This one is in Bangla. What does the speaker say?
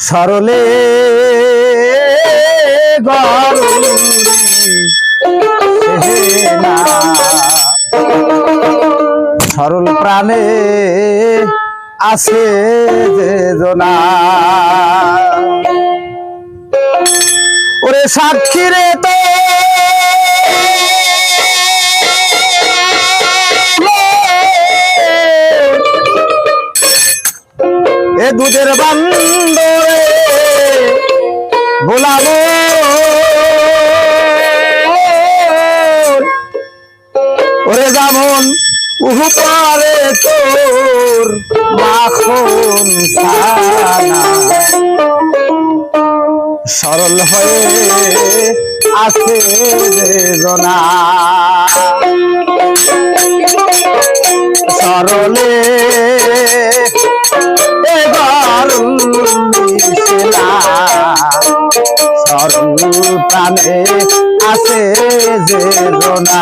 সরলে সরল প্রাণে আছে যে জনা ওরে সাক্ষী রে তো এ দুধের বান্দরে গোলামো ওরে যেমন উহু পারে তোর মাখন ছানা সরল হয়ে আছে যে জনা সরলে এবার সরল প্রাণে আছে যে জনা